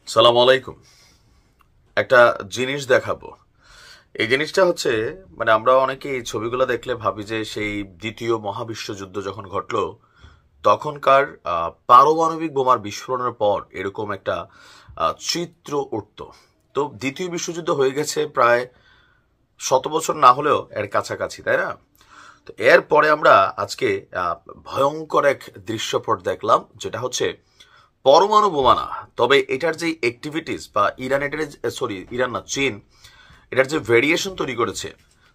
সালাম আলাইকুম। একটা জিনিস দেখাবো। এই জিনিসটা হচ্ছে আমরা অনেকে এই ছবিগুলো দেখলে ভাবি যে সেই দ্বিতীয় মহাবিশ্বযুদ্ধ যখন ঘটলো তখনকার পারমাণবিক বোমার বিস্ফোরণের পর এরকম একটা চিত্র উঠতো। তো দ্বিতীয় বিশ্বযুদ্ধ হয়ে গেছে প্রায় 100 বছর না হলেও এর কাছাকাছি, তাই না? তো এরপরে আমরা আজকে ভয়ঙ্কর এক দৃশ্যপট দেখলাম, যেটা হচ্ছে পরমাণু বোমা না, তবে এটার যে অ্যাক্টিভিটিস বা ইরান না, চীন এটার যে ভেরিয়েশন তৈরি করেছে,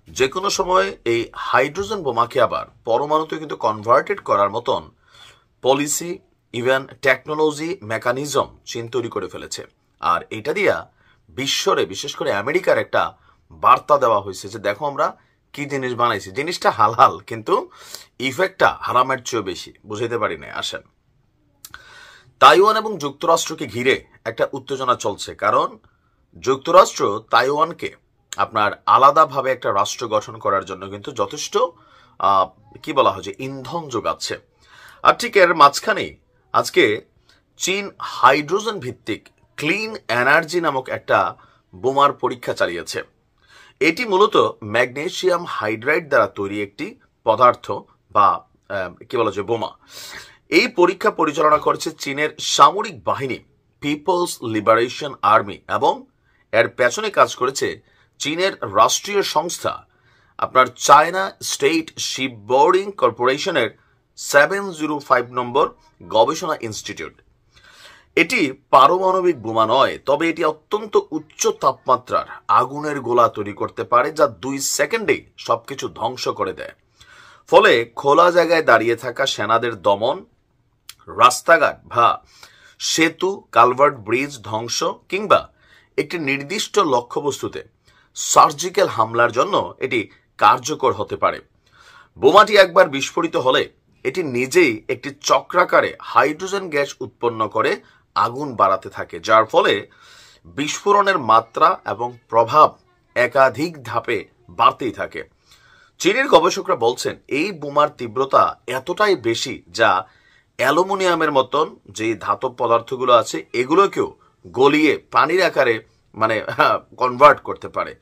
যে কোনো সময় এই হাইড্রোজেন বোমাকে আবার পরমাণুতে কিন্তু কনভার্টেড করার মতন পলিসি, ইভেন টেকনোলজি, মেকানিজম চীন তৈরি করে ফেলেছে। আর এটা দিয়া বিশ্বরে, বিশেষ করে আমেরিকার একটা বার্তা দেওয়া হয়েছে যে দেখো আমরা কি জিনিস বানাইছি। জিনিসটা হালহাল, কিন্তু ইফেক্টটা হারামের চেয়েও বেশি। বুঝাইতে পারি না। আসেন, তাইওয়ান এবং যুক্তরাষ্ট্রকে ঘিরে একটা উত্তেজনা চলছে, কারণ যুক্তরাষ্ট্র তাইওয়ানকে আপনার আলাদাভাবে একটা রাষ্ট্র গঠন করার জন্য কিন্তু যথেষ্ট কি বলা হয় যে ইন্ধন যোগাচ্ছে। আর ঠিক এর মাঝখানেই আজকে চীন হাইড্রোজেন ভিত্তিক ক্লিন এনার্জি নামক একটা বোমার পরীক্ষা চালিয়েছে। এটি মূলত ম্যাগনেসিয়াম হাইড্রাইড দ্বারা তৈরি একটি পদার্থ বা কি বলা যায় বোমা। এই পরীক্ষা পরিচালনা করেছে চীনের সামরিক বাহিনী, পিপলস লিবারেশন আর্মি, এবং এর পেছনে কাজ করেছে চীনের রাষ্ট্রীয় সংস্থা আপনার চায়না স্টেট শিপবোর্ডিং কর্পোরেশনের 705 নম্বর গবেষণা ইনস্টিটিউট। এটি পারমাণবিক বোমা নয়, তবে এটি অত্যন্ত উচ্চ তাপমাত্রার আগুনের গোলা তৈরি করতে পারে, যা 2 সেকেন্ডে সবকিছু ধ্বংস করে দেয়। ফলে খোলা জায়গায় দাঁড়িয়ে থাকা সেনাদের দমন, রাস্তাঘাট বা সেতু, কালভার্ট, ব্রিজ ধ্বংস, কিংবা একটি নির্দিষ্ট লক্ষ্যবস্তুতে সার্জিক্যাল হামলার জন্য এটি কার্যকর হতে পারে। বোমাটি একবার বিস্ফোরিত হলে এটি নিজেই একটি চক্রাকারে হাইড্রোজেন গ্যাস উৎপন্ন করে আগুন বাড়াতে থাকে, যার ফলে বিস্ফোরণের মাত্রা এবং প্রভাব একাধিক ধাপে বাড়তেই থাকে। চীনের গবেষকরা বলছেন এই বোমার তীব্রতা এতটাই বেশি যা অ্যালুমিনিয়ামের মতন যে ধাতব পদার্থগুলো আছে এগুলোকেও গলিয়ে পানির আকারে কনভার্ট করতে পারে।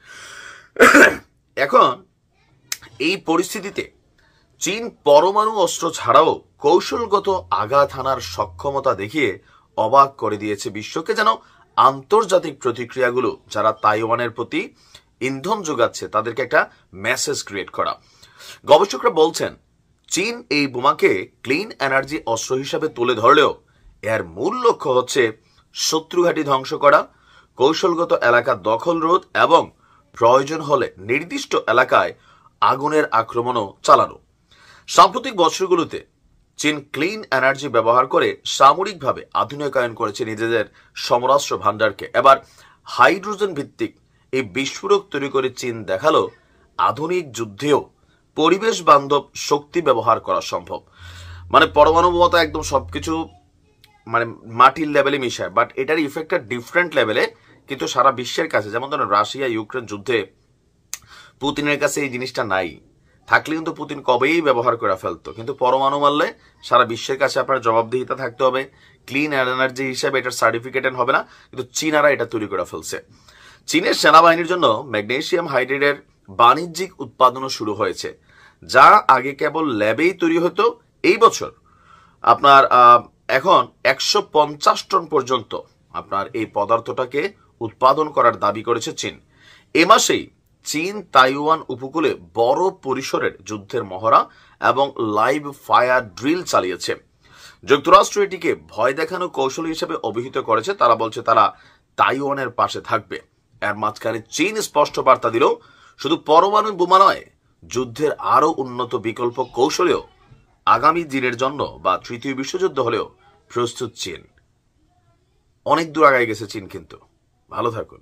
এখন এই পরিস্থিতিতে চীন পরমাণু অস্ত্র ছাড়াও কৌশলগত আঘাত হানার সক্ষমতা দেখিয়ে অবাক করে দিয়েছে বিশ্বকে, যেন আন্তর্জাতিক প্রতিক্রিয়াগুলো যারা তাইওয়ানের প্রতি ইন্ধন যোগাচ্ছে তাদেরকে একটা মেসেজ ক্রিয়েট করা। গবেষকরা বলছেন চীন এই বোমাকে ক্লিন এনার্জি অস্ত্র হিসাবে তুলে ধরলেও এর মূল লক্ষ্য হচ্ছে শত্রু ঘাঁটি ধ্বংস করা, কৌশলগত এলাকা দখল রোধ এবং প্রয়োজন হলে নির্দিষ্ট এলাকায় আগুনের আক্রমণও চালানো। সাম্প্রতিক বছরগুলোতে চীন ক্লিন এনার্জি ব্যবহার করে সামরিকভাবে আধুনিকায়ন করেছে নিজেদের সমরাস্ত্র ভান্ডারকে। এবার হাইড্রোজেন ভিত্তিক এই বিস্ফোরক তৈরি করে চীন দেখালো আধুনিক যুদ্ধেও পরিবেশ বান্ধব শক্তি ব্যবহার করা সম্ভব। পরমাণু বোমা তো একদম সবকিছু মাটির লেভেলে মিশায়, বাট এটার ইফেক্টটা ডিফারেন্ট লেভেলে। কিন্তু সারা বিশ্বের কাছে, যেমন ধরেন রাশিয়া ইউক্রেন যুদ্ধে পুতিনের কাছে এই জিনিসটা নাই, থাকলে কিন্তু পুতিন কবেই ব্যবহার করে ফেলতো। কিন্তু পরমাণু মারলে সারা বিশ্বের কাছে আপনার জবাবদিহিতা থাকতে হবে। ক্লিন এনার্জি হিসেবে এটার সার্টিফিকেট হবে না, কিন্তু চীনারা এটা তৈরি করে ফেলছে। চীনের সেনাবাহিনীর জন্য ম্যাগনেসিয়াম হাইড্রাইডের বাণিজ্যিক উৎপাদনও শুরু হয়েছে, যা আগে কেবল ল্যাবেই তৈরি হতো। এই বছর আপনার এখন 150 টন পর্যন্ত আপনার এই পদার্থটাকে উৎপাদন করার দাবি করেছে চীন। এ মাসেই চীন তাইওয়ান উপকূলে বড় পরিসরের যুদ্ধের মহড়া এবং লাইভ ফায়ার ড্রিল চালিয়েছে। যুক্তরাষ্ট্র এটিকে ভয় দেখানো কৌশল হিসেবে অভিহিত করেছে। তারা বলছে তারা তাইওয়ানের পাশে থাকবে। এর মাঝখানে চীন স্পষ্ট বার্তা দিল শুধু পরমাণু বোমা নয়, যুদ্ধের আরো উন্নত বিকল্প কৌশলেও আগামী দিনের জন্য বা তৃতীয় বিশ্বযুদ্ধ হলেও প্রস্তুত চীন। অনেক দূর আগায় গেছে চীন, কিন্তু ভালো থাকুন।